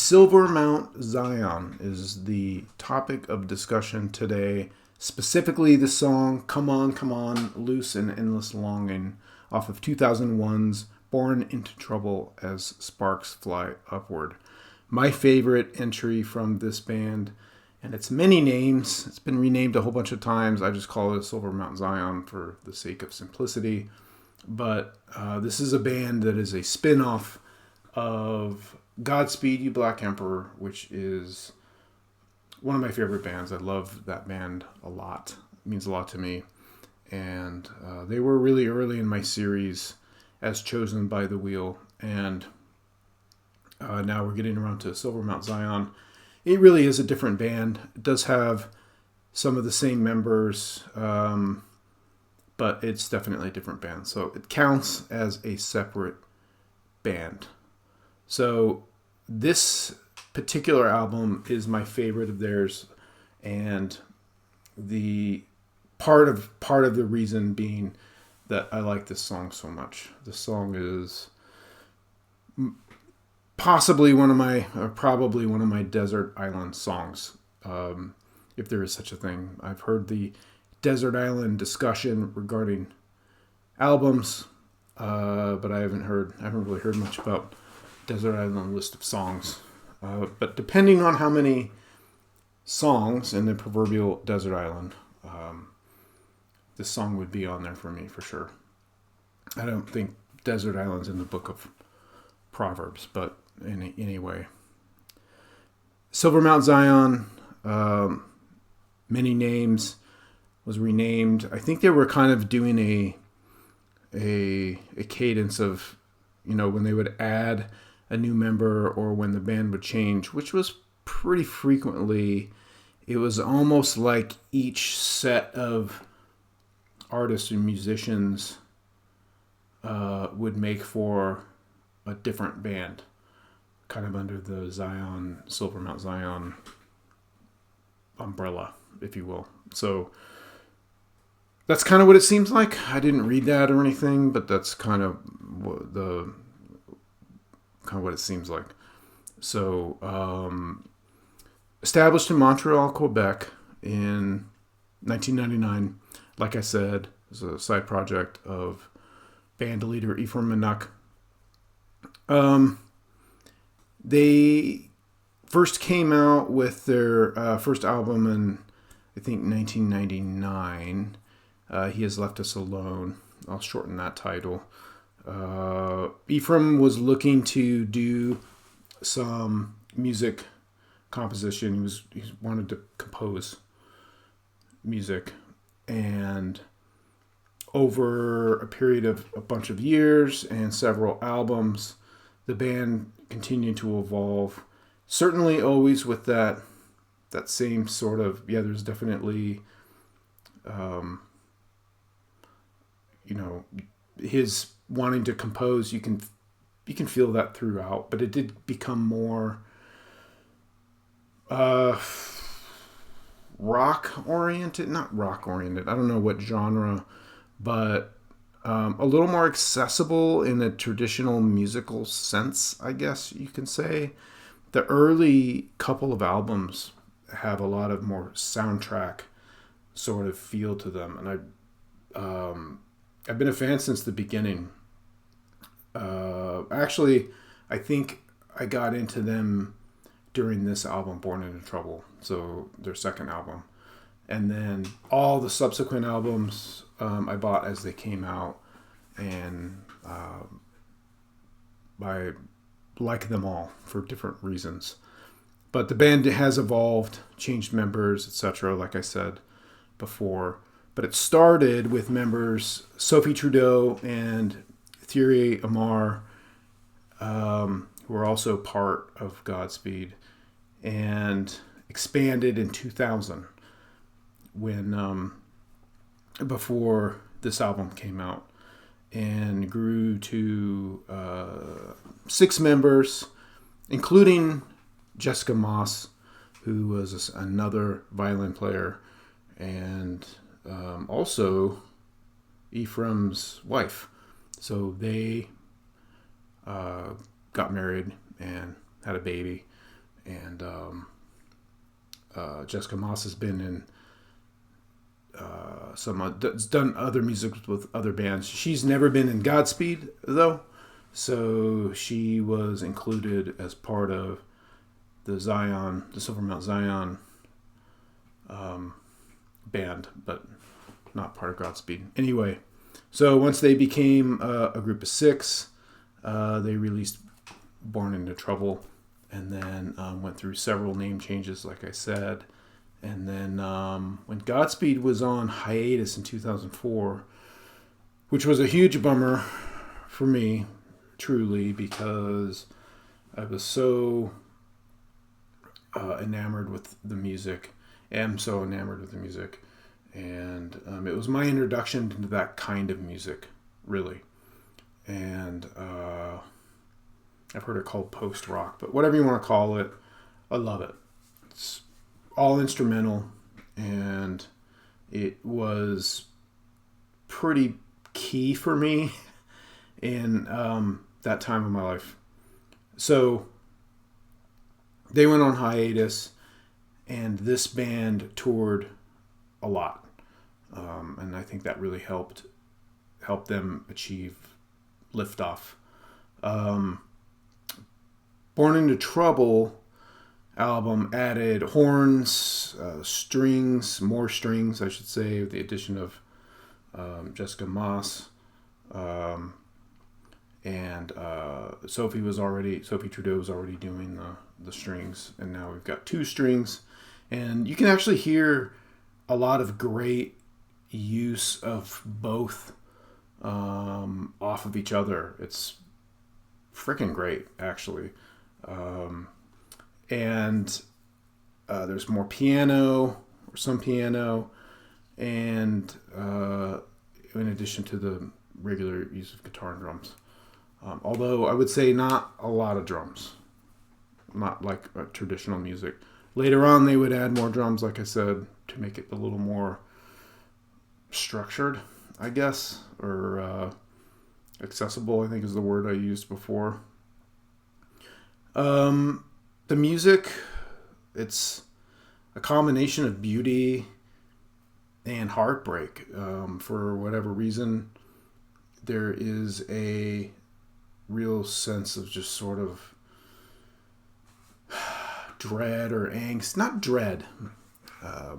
Silver Mount Zion is the topic of discussion today. Specifically, the song Come On, Loose and Endless Longing off of 2001's Born into Trouble as Sparks Fly Upward. My favorite entry from this band, and it's many names. It's been renamed a whole bunch of times. I just call it Silver Mount Zion for the sake of simplicity. But this is a band that is a spin-off of Godspeed You Black Emperor, which is one of my favorite bands. I love that band a lot. It means a lot to me. And they were really early in my series as chosen by the wheel. And now we're getting around to Silver Mount Zion. It really is a different band. It does have some of the same members, but it's definitely a different band. So it counts as a separate band. So this particular album is my favorite of theirs, and the part of the reason being that I like this song so much. This song is probably one of my desert island songs, if there is such a thing. I've heard the desert island discussion regarding albums, but I haven't really heard much about desert island list of songs. But depending on how many songs in the proverbial desert island, this song would be on there for me for sure. I don't think desert island's in the book of Proverbs, but anyway. Silver Mount Zion, many names, was renamed. I think they were kind of doing a cadence of, when they would add a new member or when the band would change, which was pretty frequently. It was almost like each set of artists and musicians would make for a different band, kind of under the Silver Mount Zion umbrella, if you will. So that's kind of what it seems like. I didn't read that or anything, but that's kind of what it seems like. So, established in Montreal, Quebec in 1999, like I said, is a side project of band leader Ephraim Minuk. They first came out with their first album in, I think, 1999. He Has Left Us Alone. I'll shorten that title. Ephraim was looking to do some music composition. He wanted to compose music, and over a period of a bunch of years and several albums, the band continued to evolve. Certainly, always with that same sort of there's definitely his wanting to compose. You can feel that throughout, but it did become more rock oriented. Not rock oriented, I don't know what genre, but a little more accessible in a traditional musical sense, I guess you can say. The early couple of albums have a lot of more soundtrack sort of feel to them, and I've been a fan since the beginning. Actually, I think I got into them during this album, Born into Trouble, so their second album. And then all the subsequent albums I bought as they came out, and I like them all for different reasons. But the band has evolved, changed members, etc., like I said before. But it started with members Sophie Trudeau and Thierry Amar, who were also part of Godspeed, and expanded in 2000 when before this album came out, and grew to 6 members, including Jessica Moss, who was another violin player, and also Ephraim's wife. So they got married and had a baby. and Jessica Moss has been in done other music with other bands. She's never been in Godspeed though, so she was included as part of the Silver Mount Zion band, but not part of Godspeed. Anyway, so once they became a group of 6, they released Born Into Trouble, and then went through several name changes, like I said. And then when Godspeed was on hiatus in 2004, which was a huge bummer for me, truly, because I was so enamored with the music. Am so enamored with the music. And it was my introduction to that kind of music, really. And I've heard it called post-rock, but whatever you want to call it, I love it. It's all instrumental, and it was pretty key for me in that time of my life. So they went on hiatus, and this band toured a lot. And I think that really helped them achieve liftoff. Born Into Trouble album added horns, more strings, I should say, with the addition of Jessica Moss. And Sophie Trudeau was already doing the strings, and now we've got 2 strings. And you can actually hear a lot of great use of both off of each other. It's freaking great, actually. And there's more piano, or some piano, and in addition to the regular use of guitar and drums. Although I would say not a lot of drums, not like traditional music. Later on, they would add more drums, like I said, to make it a little more structured, I guess, or accessible, I think is the word I used before. The music, it's a combination of beauty and heartbreak. For whatever reason, there is a real sense of just sort of dread or angst. Not dread. I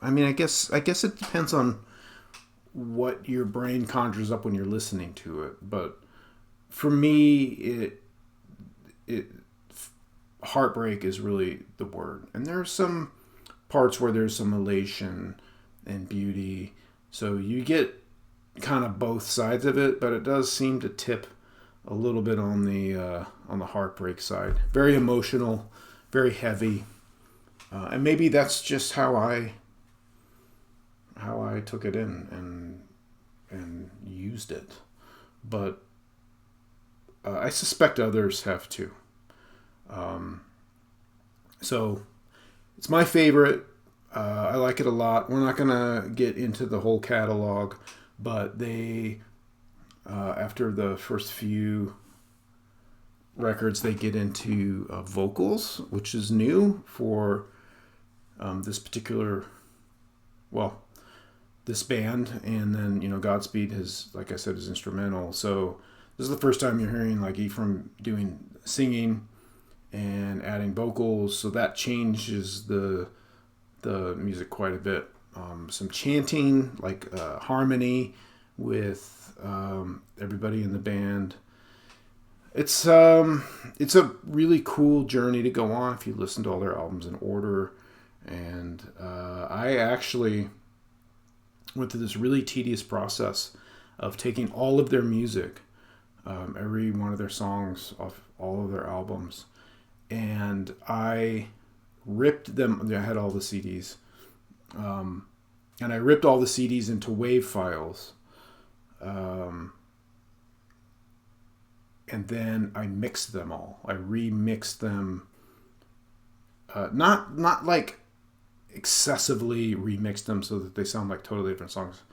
mean, I guess it depends on what your brain conjures up when you're listening to it. But for me, heartbreak is really the word. And there are some parts where there's some elation and beauty. So you get kind of both sides of it, but it does seem to tip a little bit on the heartbreak side. Very emotional, very heavy. And maybe that's just how I took it in and used it. But I suspect others have too. So it's my favorite. I like it a lot. We're not going to get into the whole catalog, but they, after the first few records, they get into vocals, which is new for this particular, this band. And then, Godspeed is, like I said, is instrumental. So this is the first time you're hearing like Ephraim doing singing and adding vocals, so that changes the music quite a bit. Some chanting, like harmony with everybody in the band. It's a really cool journey to go on if you listen to all their albums in order. And I actually went through this really tedious process of taking all of their music, every one of their songs off all of their albums, and I ripped them. I had all the CDs, and I ripped all the CDs into WAV files, and then I mixed them all. I remixed them, not like excessively remixed them so that they sound like totally different songs.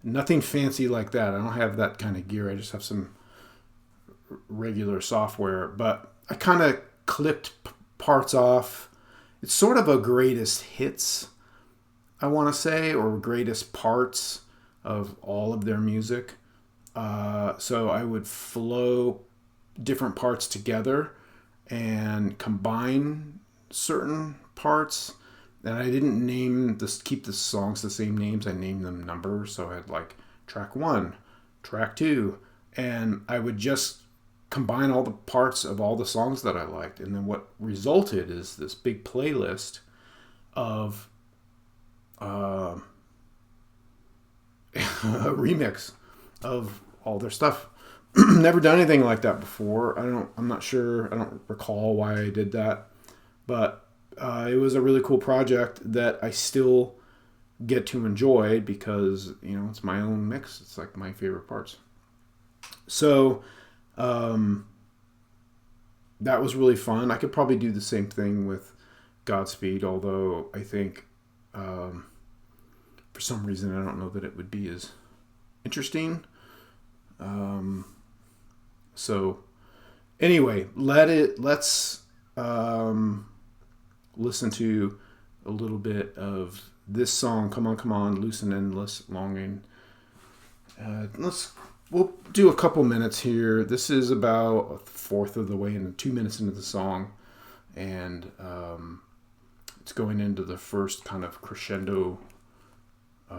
Nothing fancy like that. I don't have that kind of gear. I just have some regular software, but I kind of clipped parts off. It's sort of a greatest hits, I want to say, or greatest parts of all of their music. So I would flow different parts together and combine certain parts. And I didn't keep the songs the same names. I named them numbers. So I had like track 1, track 2, and I would just combine all the parts of all the songs that I liked. And then what resulted is this big playlist of a remix of all their stuff. Never done anything like that before. I'm not sure. I don't recall why I did that, but it was a really cool project that I still get to enjoy because, it's my own mix. It's like my favorite parts. So, that was really fun. I could probably do the same thing with Godspeed, although I think, for some reason, I don't know that it would be as interesting. So anyway, let's listen to a little bit of this song, Come On, Come On, Loose and Endless Longing. We'll do a couple minutes here. This is about a fourth of the way into 2 minutes into the song, and it's going into the first kind of crescendo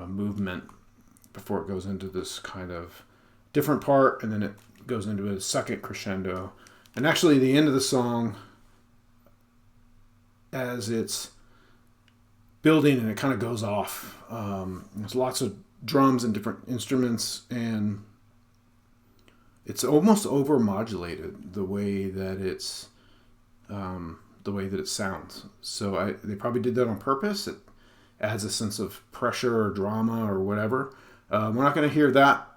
movement before it goes into this kind of different part, and then it goes into a second crescendo. And actually the end of the song, as it's building and it kind of goes off, there's lots of drums and different instruments, and it's almost over-modulated the way that it sounds. So they probably did that on purpose. It adds a sense of pressure or drama or whatever. We're not going to hear that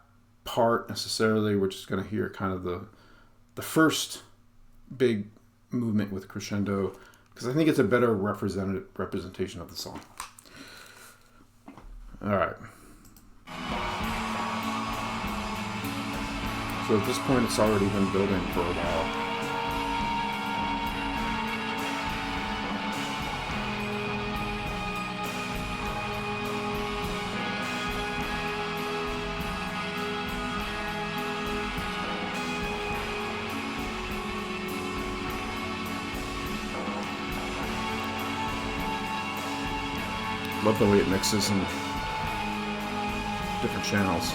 part necessarily. We're just going to hear kind of the first big movement with crescendo, because I think it's a better representation of the song. All right. So at this point, it's already been building for a while. Love the way it mixes in different channels.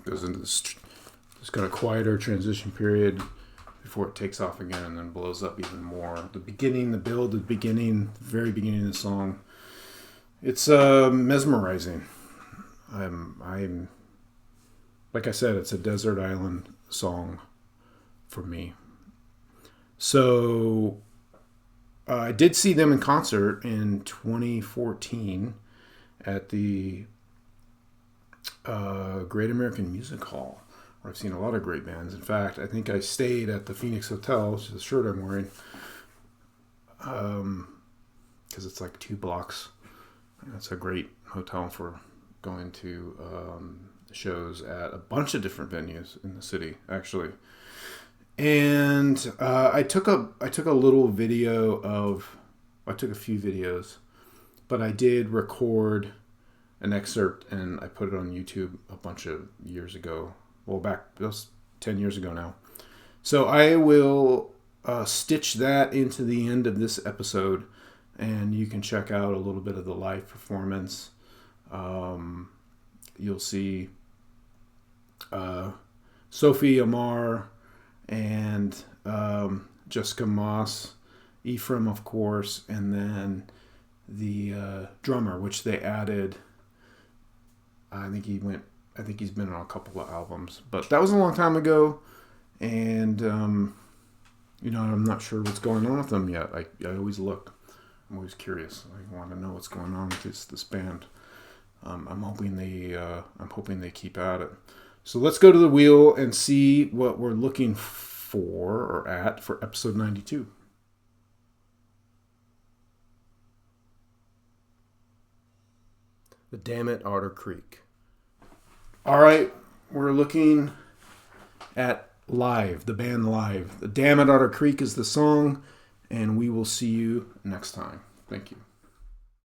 Goes into this kind of quieter transition period before it takes off again and then blows up even more. The beginning, the build, the very beginning of the song, it's mesmerizing. I'm like I said, it's a desert island song for me. So I did see them in concert in 2014 at the Great American Music Hall, where I've seen a lot of great bands. In fact, I think I stayed at the Phoenix Hotel, which is the shirt I'm wearing, because it's like 2 blocks. It's a great hotel for going to shows at a bunch of different venues in the city, actually. And I took a little video of I took a few videos, but I did record an excerpt and I put it on YouTube a bunch of years ago. Well, back, it was 10 years ago now. So I will stitch that into the end of this episode, and you can check out a little bit of the live performance. You'll see Sophie Amar and Jessica Moss, Ephraim, of course, and then the drummer, which they added. I think he's been on a couple of albums, but that was a long time ago, and I'm not sure what's going on with them yet. I always look. I'm always curious. I want to know what's going on with this band. I'm hoping they keep at it. So let's go to the wheel and see what we're looking for episode 92. The Damn It Otter Creek. All right, we're looking at Live, the band Live. The Damn It Otter Creek is the song, and we will see you next time. Thank you.